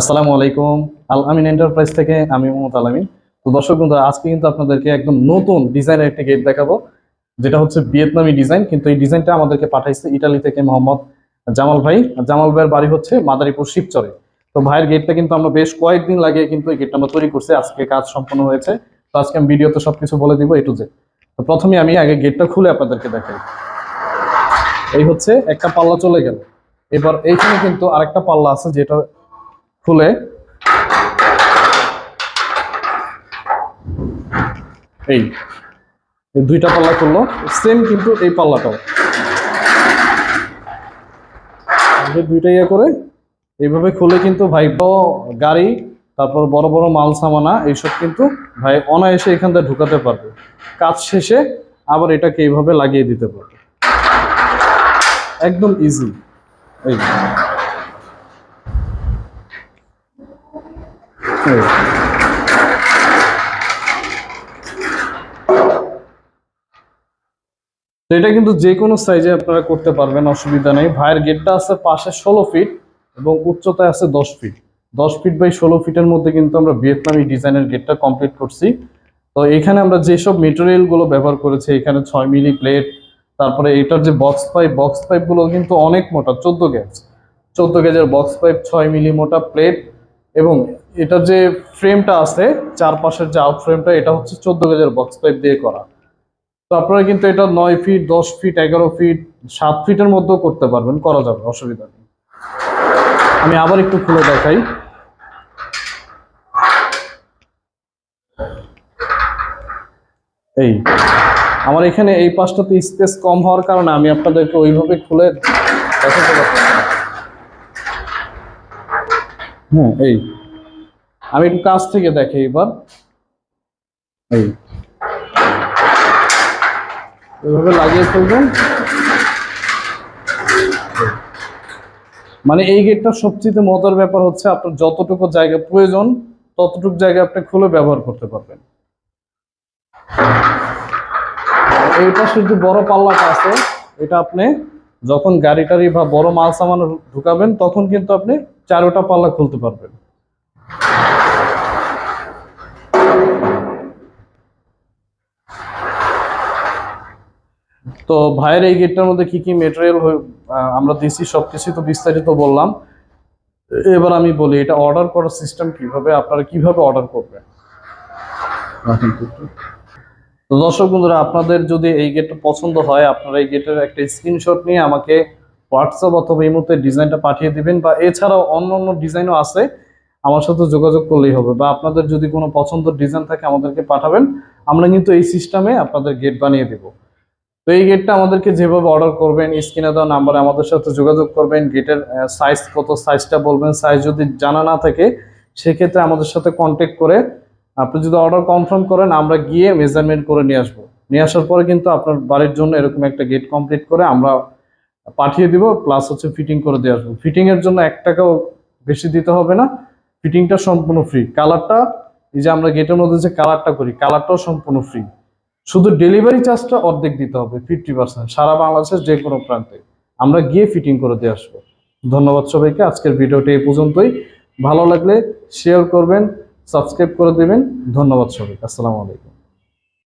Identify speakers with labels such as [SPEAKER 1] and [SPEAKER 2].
[SPEAKER 1] আসসালামু আলাইকুম। আল আমিন এন্টারপ্রাইজ থেকে আমি মোহাম্মদ আল আমিন। তো দর্শক বন্ধুরা, আজকে কিন্তু আপনাদেরকে একদম নতুন ডিজাইনের একটি গেট দেখাবো, যেটা হচ্ছে ভিয়েতনামি ডিজাইন। কিন্তু এই ডিজাইনটা আমাদেরকে পাঠাইছে ইটালি থেকে মোহাম্মদ জামাল ভাই। জামাল ভাইয়ের বাড়ি হচ্ছে মাদারীপুর শিবচরে। তো ভাইয়ের গেটটা কিন্তু আমরা বেশ কয়েকদিন লাগিয়ে কিন্তু এই গেটটা আমরা তৈরি করছি, আজকে কাজ সম্পন্ন হয়েছে। তো আজকে আমি ভিডিওতে সবকিছু বলে দিব A to Z। তো প্রথমে আমি আগে গেটটা খুলে আপনাদেরকে দেখাই। এই হচ্ছে একটা পাল্লা চলে গেল। এবার এইখানে কিন্তু আরেকটা পাল্লা আছে, যেটা খুলে এই দুইটা পাল্লা করলো, সেম কিন্তু এই পাল্লাটাও দুইটা ইয়ে করে এইভাবে খুলে কিন্তু ভাই গাড়ি, তারপর বড় বড় মাল সামানা এইসব কিন্তু ভাই অনায়াসে এখান থেকে ঢুকাতে পারবে। কাজ শেষে আবার এটাকে এইভাবে লাগিয়ে দিতে পারবে, একদম ইজি। এই এই। তো এটা কিন্তু যে কোনো সাইজে আপনারা করতে পারবেন, অসুবিধা নেই। ভাইয়ের গেটটা আছে পাশে 16 ফিট এবং উচ্চতায় আছে 10 ফিট। 10 ফিট বাই 16 ফিটের মধ্যে কিন্তু আমরা ভিয়েতনামি ডিজাইনের গেটটা কমপ্লিট করছি। তো এখানে আমরা যেসব মেটেরিয়াল গুলো ব্যবহার করেছি, এখানে 6 মিলি প্লেট, তারপরে এটার যে বক্স পাইপ গুলো কিন্তু অনেক মোটা, 14 গেজ। 14 গেজের বক্স পাইপ, 6 মিলি মোটা প্লেট, এবং এটার যে ফ্রেমটা আছে চারপাশের যে আউট ফ্রেমটা, এটা হচ্ছে 14 গেজের বক্স পাইপ দিয়ে করা। তো আপনারা কিন্তু এটা 9 ফিট, 10 ফিট, 11 ফিট, 7 ফিটের মধ্যেও করতে পারবেন, করা যাবে, অসুবিধা নেই। আমি আবার একটু খুলে দেখাই। এই আমার এখানে এই পাশটাতে স্পেস কম হওয়ার কারণে আমি আপনাদেরকে ওইভাবে খুলে দেখাতে পারছি না। হ্যাঁ, এই আমি একটু কাছ থেকে দেখি এবার। এই এইভাবে লাগিয়ে ফেলবেন। মানে এই গেটটা সবচেয়ে মজার ব্যাপার হচ্ছে, আপনার যতটুকু জায়গা প্রয়োজন ততটুকু জায়গা আপনি খুলে ব্যবহার করতে পারবেন। এই পাশে যে বড় পাল্লাটা আছে, এটা আপনি যখন গাড়ি টাড়ি বা বড় মাল সামান ঢুকাবেন, তখন কিন্তু আপনি চারোটা পাল্লা খুলতে পারবেন। তো ভাইয়ের এই গেটটার মধ্যে কি কি মেটেরিয়াল আমরা দিছি সবকিছু তো বিস্তারিত বললাম। এবার আমি বলি এটা অর্ডার করার সিস্টেম কিভাবে, আপনারা কিভাবে অর্ডার করবেন। তো দর্শক বন্ধুরা, আপনাদের যদি এই গেটটা পছন্দ হয়, আপনারা এই গেটের একটা স্ক্রিনশট নিয়ে আমাকে হোয়াটসঅ্যাপ অথবা এই মুহূর্তে ডিজাইনটা পাঠিয়ে দিবেন, বা এছাড়াও অন্য অন্য ডিজাইনও আছে, আমার সাথে যোগাযোগ করলেই হবে। বা আপনাদের যদি কোনো পছন্দের ডিজাইন থাকে আমাদেরকে পাঠাবেন, আমরা কিন্তু এই সিস্টেমে আপনাদের গেট বানিয়ে দেব। তো এই গেটটা আমাদেরকে যেভাবে অর্ডার করবেন, স্ক্রিনে দেওয়া নাম্বারে আমাদের সাথে যোগাযোগ করবেন। গেটের সাইজ কত, সাইজটা বলবেন। সাইজ যদি জানা না থাকে, সেক্ষেত্রে আমাদের সাথে কন্ট্যাক্ট করে আপনি যদি অর্ডার কনফার্ম করেন, আমরা গিয়ে মেজারমেন্ট করে নিয়ে আসবো। নিয়ে আসার পরে কিন্তু আপনার বাড়ির জন্য এরকম একটা গেট কমপ্লিট করে আমরা পাঠিয়ে দিব, প্লাস হচ্ছে ফিটিং করে দিয়ে আসবো। ফিটিং এর জন্য 1 টাকাও বেশি দিতে হবে না, ফিটিংটা সম্পূর্ণ ফ্রি। কালারটা, এই যে আমরা গেটের মধ্যে যে কালারটা করি, কালারটাও সম্পূর্ণ ফ্রি। শুধু ডেলিভারি চার্জটা অর্ধেক দিতে হবে, 50%, সারা বাংলাদেশের যে কোনো প্রান্তে আমরা গিয়ে ফিটিং করে দিয়ে আসবো। ধন্যবাদ সবাইকে। আজকের ভিডিওটি এই পর্যন্তই। ভালো লাগলে শেয়ার করবেন, সাবস্ক্রাইব করে দেবেন। ধন্যবাদ সবাইকে। আসসালামু আলাইকুম।